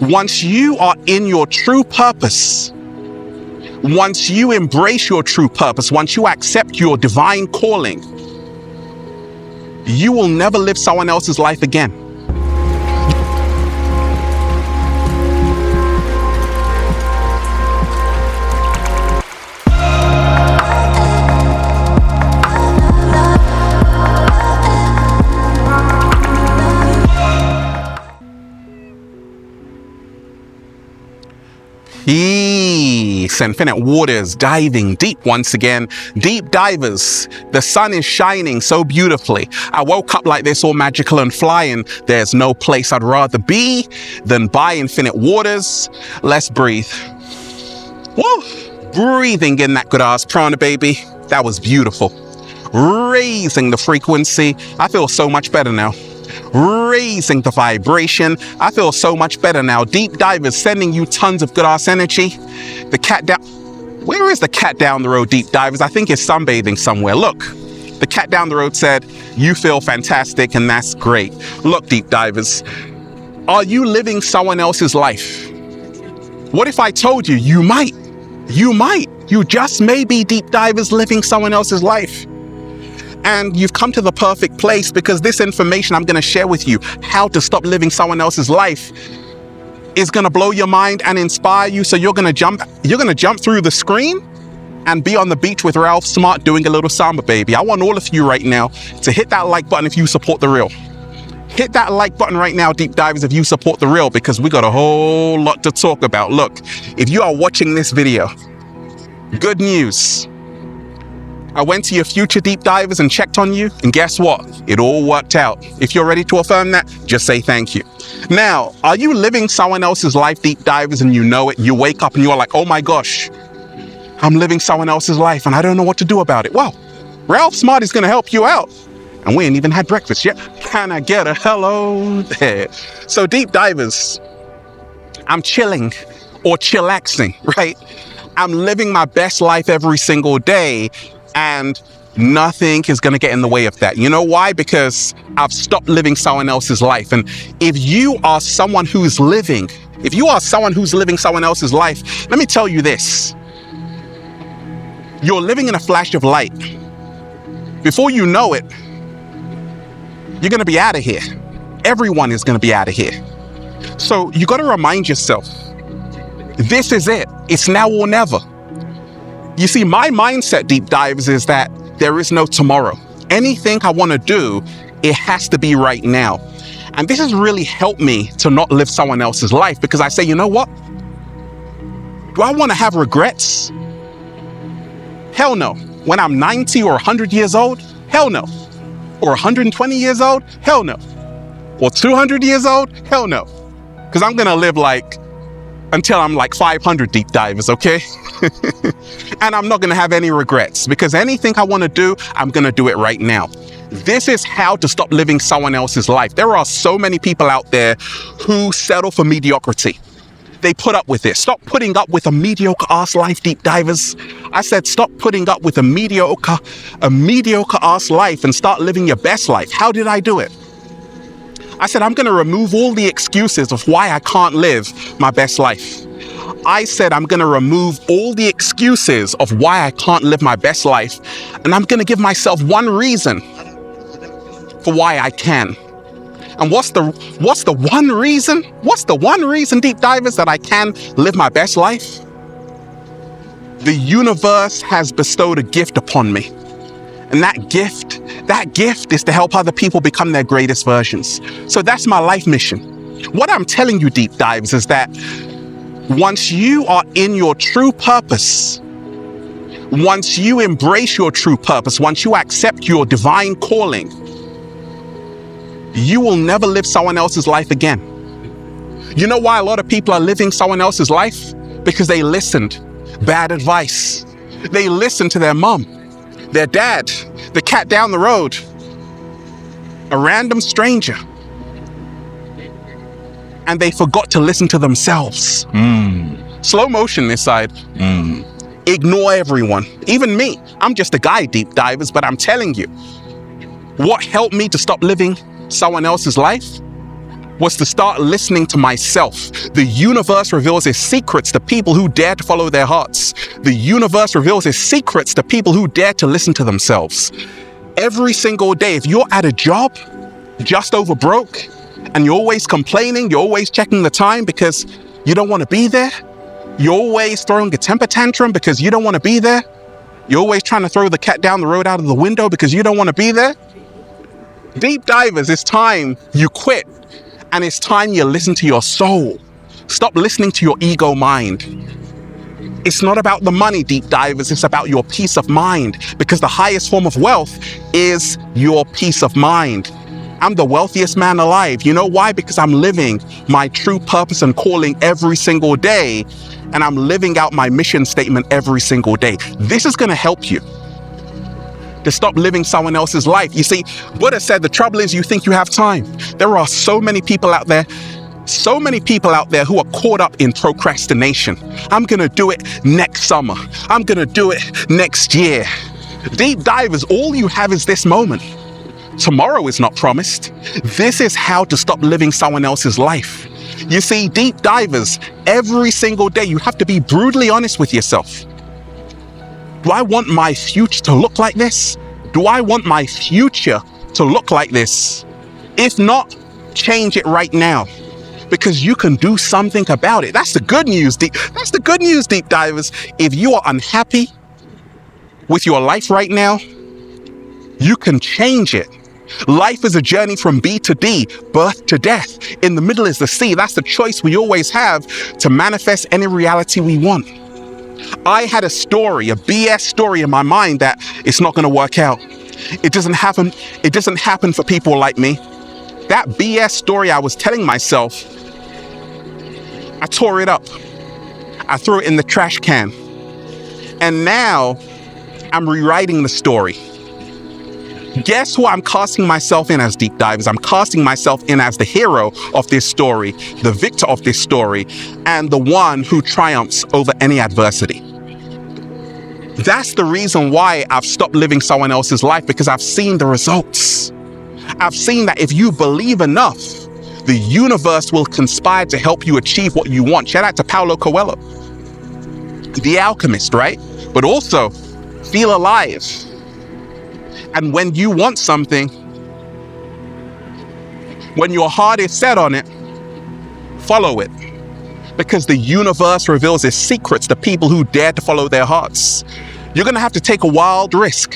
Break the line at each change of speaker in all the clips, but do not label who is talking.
Once you are in your true purpose, once you embrace your true purpose, once you accept your divine calling, you will never live someone else's life again. Peace, infinite waters, diving deep once again. Deep divers, the sun is shining so beautifully. I woke up like this, all magical and flying. There's no place I'd rather be than by infinite waters. Let's breathe. Woo! Breathing in that good ass prana, baby. That was beautiful. Raising the frequency. I feel so much better now. Raising the vibration. I feel so much better now. Deep divers sending you tons of good ass energy. The cat down. Where is the cat down the road, deep divers? I think it's sunbathing somewhere. Look, the cat down the road said, you feel fantastic, and that's great. Look, deep divers, are you living someone else's life? What if I told you, you might, you just may be, deep divers, living someone else's life? And you've come to the perfect place, because this information I'm going to share with you, how to stop living someone else's life, is going to blow your mind and inspire you. So you're going to jump through the screen and be on the beach with Ralph Smart doing a little samba, baby. I want all of you right now to hit that like button if you support the real. Hit that like button right now, deep divers, if you support the real, because we got a whole lot to talk about. Look, if you are watching this video, good news. I went to your future deep divers and checked on you, and guess what? It all worked out. If you're ready to affirm that, just say thank you. Now, are you living someone else's life, deep divers, and you know it? You wake up and you're like, oh my gosh, I'm living someone else's life and I don't know what to do about it. Well, Ralph Smart is going to help you out. And we ain't even had breakfast yet. Can I get a hello there? So deep divers, I'm chilling or chillaxing, right? I'm living my best life every single day, and nothing is going to get in the way of that. You know why? Because I've stopped living someone else's life. And if you are someone who's living someone else's life, let me tell you this. You're living in a flash of light. Before you know it, you're going to be out of here. Everyone is going to be out of here. So you got to remind yourself, this is it. It's now or never. You see, my mindset, deep divers, is that there is no tomorrow. Anything I want to do, it has to be right now. And this has really helped me to not live someone else's life, because I say, you know what? Do I want to have regrets? Hell no. When I'm 90 or 100 years old? Hell no. Or 120 years old? Hell no. Or 200 years old? Hell no. Because I'm going to live until I'm like 500, deep divers, okay? And I'm not going to have any regrets, because anything I want to do, I'm going to do it right now. This is how to stop living someone else's life. There are so many people out there who settle for mediocrity. They put up with it. Stop putting up with a mediocre ass life, deep divers. I said, stop putting up with a mediocre ass life and start living your best life. How did I do it? I said, I'm going to remove all the excuses of why I can't live my best life. I said, I'm going to remove all the excuses of why I can't live my best life. And I'm going to give myself one reason for why I can. And what's the one reason? What's the one reason, deep divers, that I can live my best life? The universe has bestowed a gift upon me. And that gift is to help other people become their greatest versions. So that's my life mission. What I'm telling you, deep divers, is that once you are in your true purpose, once you embrace your true purpose, once you accept your divine calling, you will never live someone else's life again. You know why a lot of people are living someone else's life? Because they listened. Bad advice. They listened to their mom, their dad, the cat down the road, a random stranger. And they forgot to listen to themselves. Slow motion this side. Ignore everyone, even me. I'm just a guy, deep divers, but I'm telling you, what helped me to stop living someone else's life? was to start listening to myself. The universe reveals its secrets to people who dare to follow their hearts. The universe reveals its secrets to people who dare to listen to themselves. Every single day, if you're at a job, just over broke, and you're always complaining, you're always checking the time because you don't want to be there, you're always throwing a temper tantrum because you don't want to be there, you're always trying to throw the cat down the road out of the window because you don't want to be there. Deep divers, it's time you quit, and it's time you listen to your soul. Stop listening to your ego mind. It's not about the money, deep divers, it's about your peace of mind, because the highest form of wealth is your peace of mind. I'm the wealthiest man alive. You know why? Because I'm living my true purpose and calling every single day, and I'm living out my mission statement every single day. This is going to help you to stop living someone else's life. You see, Buddha said the trouble is you think you have time. There are so many people out there who are caught up in procrastination. I'm going to do it next summer. I'm going to do it next year. Deep divers, all you have is this moment. Tomorrow is not promised. This is how to stop living someone else's life. You see, deep divers, every single day you have to be brutally honest with yourself. Do I want my future to look like this? Do I want my future to look like this? If not, change it right now, because you can do something about it. That's the good news, deep divers. If you are unhappy with your life right now, you can change it. Life is a journey from B to D, birth to death. In the middle is the C. That's the choice we always have to manifest any reality we want. I had a story, a BS story in my mind that it's not going to work out. It doesn't happen for people like me. That BS story I was telling myself, I tore it up. I threw it in the trash can. And now I'm rewriting the story. Guess who I'm casting myself in as, deep divers? I'm casting myself in as the hero of this story, the victor of this story, and the one who triumphs over any adversity. That's the reason why I've stopped living someone else's life, because I've seen the results. I've seen that if you believe enough, the universe will conspire to help you achieve what you want. Shout out to Paulo Coelho, The Alchemist, right? But also, feel alive. And when you want something, when your heart is set on it, follow it. Because the universe reveals its secrets to people who dare to follow their hearts. You're going to have to take a wild risk.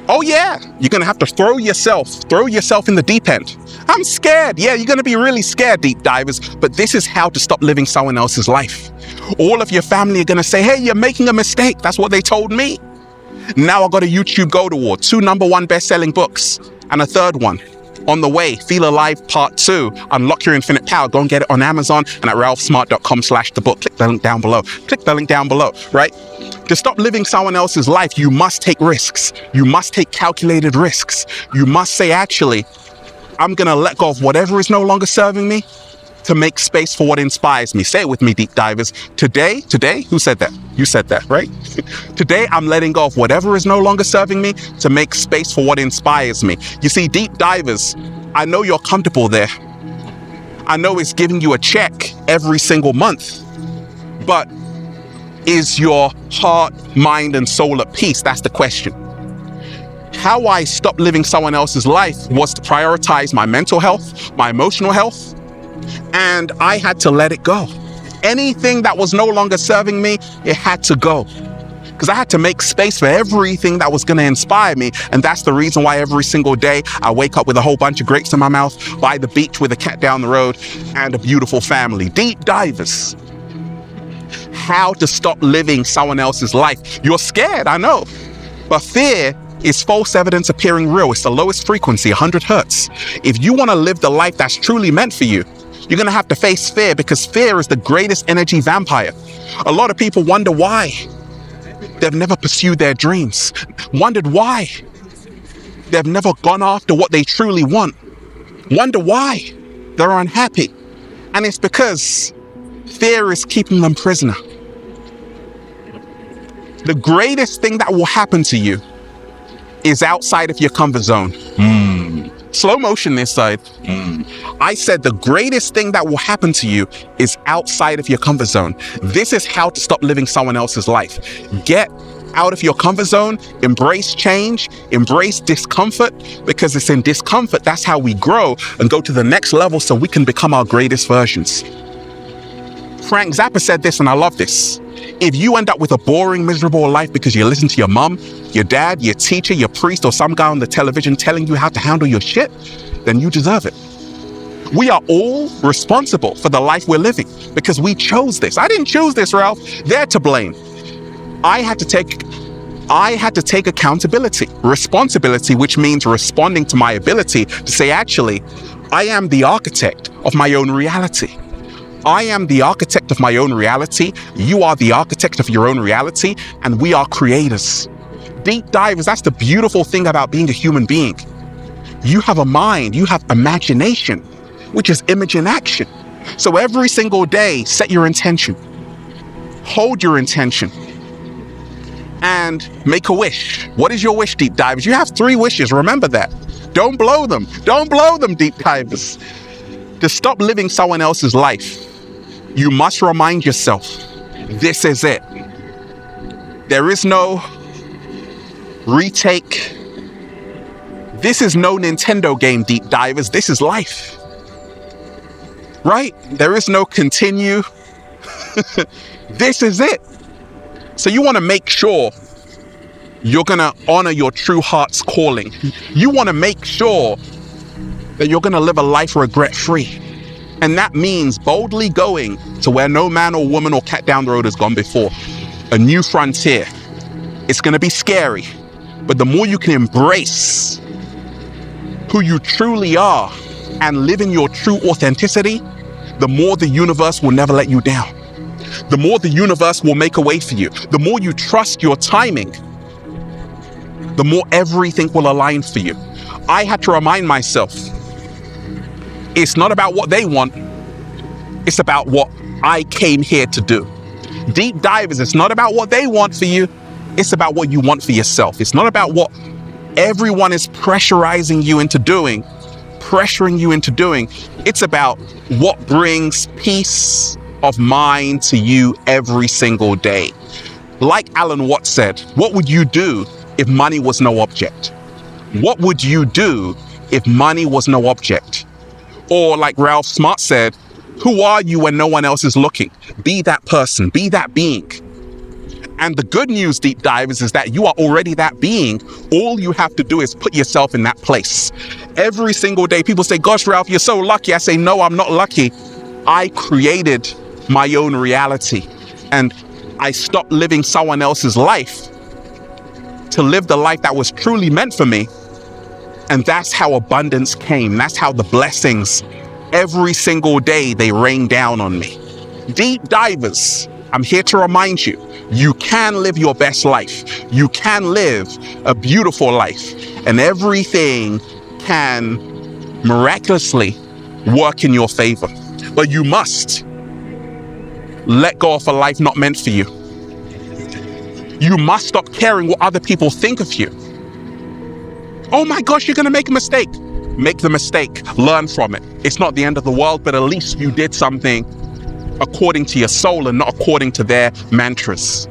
Oh yeah, you're going to have to throw yourself in the deep end. I'm scared. Yeah, you're going to be really scared, deep divers, but this is how to stop living someone else's life. All of your family are going to say, hey, you're making a mistake. That's what they told me. Now I got a YouTube Gold Award, 2 #1 best-selling books, and a 3rd one on the way, Feel Alive Part 2, Unlock Your Infinite Power. Go and get it on Amazon and at ralphsmart.com/the-book. Click the link down below. Right? To stop living someone else's life, you must take risks. You must take calculated risks. You must say, actually, I'm going to let go of whatever is no longer serving me to make space for what inspires me. Say it with me, deep divers. Today, who said that? You said that, right? Today, I'm letting go of whatever is no longer serving me to make space for what inspires me. You see, deep divers, I know you're comfortable there. I know it's giving you a check every single month, but is your heart, mind, and soul at peace? That's the question. How I stopped living someone else's life was to prioritize my mental health, my emotional health, and I had to let it go. Anything that was no longer serving me, it had to go. Because I had to make space for everything that was going to inspire me. And that's the reason why every single day I wake up with a whole bunch of grapes in my mouth, by the beach with a cat down the road, and a beautiful family. Deep divers. How to stop living someone else's life. You're scared, I know. But fear is false evidence appearing real. It's the lowest frequency, 100 hertz. If you want to live the life that's truly meant for you, you're going to have to face fear, because fear is the greatest energy vampire. A lot of people wonder why they've never pursued their dreams, wondered why they've never gone after what they truly want, wonder why they're unhappy. And it's because fear is keeping them prisoner. The greatest thing that will happen to you is outside of your comfort zone. Slow motion this side. I said the greatest thing that will happen to you is outside of your comfort zone. This is how to stop living someone else's life. Get out of your comfort zone, embrace change, embrace discomfort, because it's in discomfort, that's how we grow and go to the next level so we can become our greatest versions. Frank Zappa said this, and I love this. If you end up with a boring, miserable life because you listen to your mom, your dad, your teacher, your priest, or some guy on the television telling you how to handle your shit, then you deserve it. We are all responsible for the life we're living because we chose this. I didn't choose this, Ralph. They're to blame. I had to take accountability, responsibility, which means responding to my ability to say, actually, I am the architect of my own reality. I am the architect of my own reality. You are the architect of your own reality, and we are creators. Deep divers, that's the beautiful thing about being a human being. You have a mind, you have imagination, which is image in action. So every single day, set your intention, hold your intention, and make a wish. What is your wish, deep divers? You have 3 wishes, remember that. Don't blow them. Don't blow them, deep divers. To stop living someone else's life, you must remind yourself, this is it. There is no retake. This is no Nintendo game, deep divers. This is life. Right? There is no continue. This is it. So you want to make sure you're going to honor your true heart's calling. You want to make sure that you're going to live a life regret-free. And that means boldly going to where no man or woman or cat down the road has gone before. A new frontier. It's going to be scary, but the more you can embrace who you truly are and live in your true authenticity, the more the universe will never let you down. The more the universe will make a way for you. The more you trust your timing, the more everything will align for you. I had to remind myself, it's not about what they want, it's about what I came here to do. Deep divers, it's not about what they want for you, it's about what you want for yourself. It's not about what everyone is pressurizing you into doing, It's about what brings peace of mind to you every single day. Like Alan Watts said, what would you do if money was no object? What would you do if money was no object? Or like Ralph Smart said, who are you when no one else is looking? Be that person, be that being. And the good news, deep divers, is that you are already that being. All you have to do is put yourself in that place. Every single day, people say, gosh, Ralph, you're so lucky. I say, no, I'm not lucky. I created my own reality. And I stopped living someone else's life to live the life that was truly meant for me. And that's how abundance came. That's how the blessings, every single day, they rain down on me. Deep divers, I'm here to remind you, you can live your best life. You can live a beautiful life. And everything can miraculously work in your favor. But you must let go of a life not meant for you. You must stop caring what other people think of you. Oh my gosh, you're going to make a mistake. Make the mistake. Learn from it. It's not the end of the world, but at least you did something according to your soul and not according to their mantras.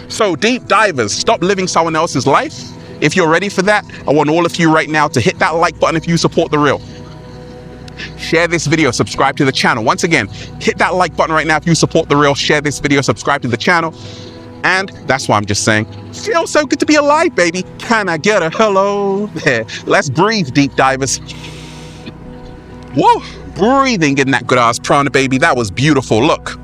So deep divers, stop living someone else's life. If you're ready for that, I want all of you right now to hit that like button if you support The Real. Share this video, subscribe to the channel. Once again, hit that like button right now if you support The Real. Share this video, subscribe to the channel. And that's why I'm just saying, feels so good to be alive, baby. Can I get a hello there? Let's breathe, deep divers. Whoa, breathing in that good ass prana, baby. That was beautiful. Look,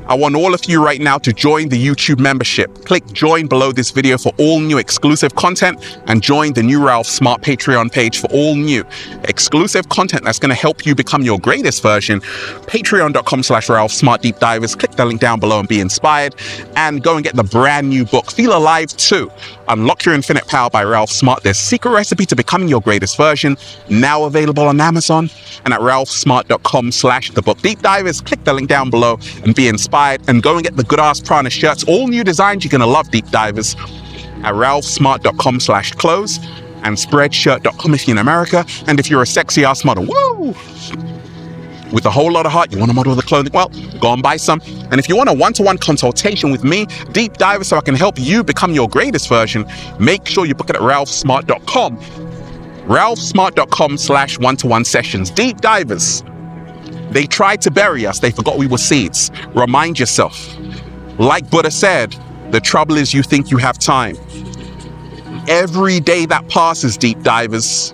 I want all of you right now to join the YouTube membership. Click join below this video for all new exclusive content and join the new Ralph Smart Patreon page for all new exclusive content that's going to help you become your greatest version. Patreon.com/Ralph Smart Deep Divers. Click the link down below and be inspired, and go and get the brand new book, Feel Alive 2, Unlock Your Infinite Power by Ralph Smart. There's secret recipe to becoming your greatest version, now available on Amazon and at ralphsmart.com/the book. Deep divers, click the link down below and be inspired, and go and get the good ass prana shirts, all new designs you're gonna love, deep divers, at ralphsmart.com/clothes. and Spreadshirt.com if you're in America. And if you're a sexy ass model, woo! With a whole lot of heart, you want to model the clothing, well, go and buy some. And if you want a one-to-one consultation with me, deep diver, so I can help you become your greatest version, make sure you book it at ralphsmart.com. ralphsmart.com/one-to-one sessions. Deep divers, they tried to bury us. They forgot we were seeds. Remind yourself. Like Buddha said, the trouble is you think you have time. Every day that passes, deep divers,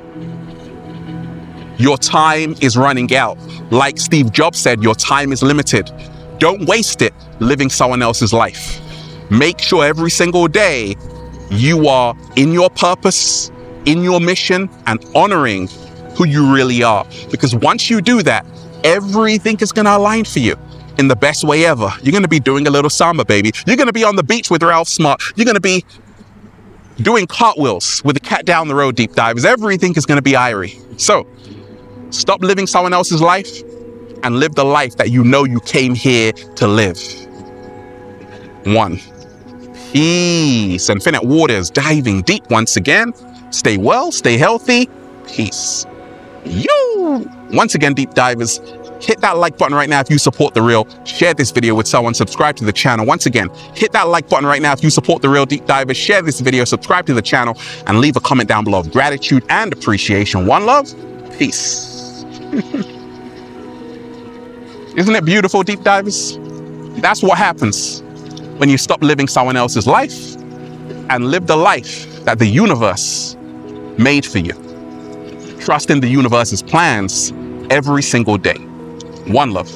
your time is running out. Like Steve Jobs said, your time is limited. Don't waste it living someone else's life. Make sure every single day you are in your purpose, in your mission, and honoring who you really are. Because once you do that, everything is going to align for you in the best way ever. You're going to be doing a little samba, baby. You're going to be on the beach with Ralph Smart. You're going to be doing cartwheels with the cat down the road, deep divers. Everything is going to be irie. So stop living someone else's life and live the life that you know you came here to live. 1. Peace. Infinite waters diving deep once again. Stay well, stay healthy. Peace. Once again, deep divers, hit that like button right now if you support The Real. Share this video with someone. Subscribe to the channel. Once again, hit that like button right now if you support The Real, deep divers. Share this video, subscribe to the channel, and leave a comment down below of gratitude and appreciation. One love. Peace. Isn't it beautiful, deep divers? That's what happens when you stop living someone else's life and live the life that the universe made for you. Trust in the universe's plans every single day. One love.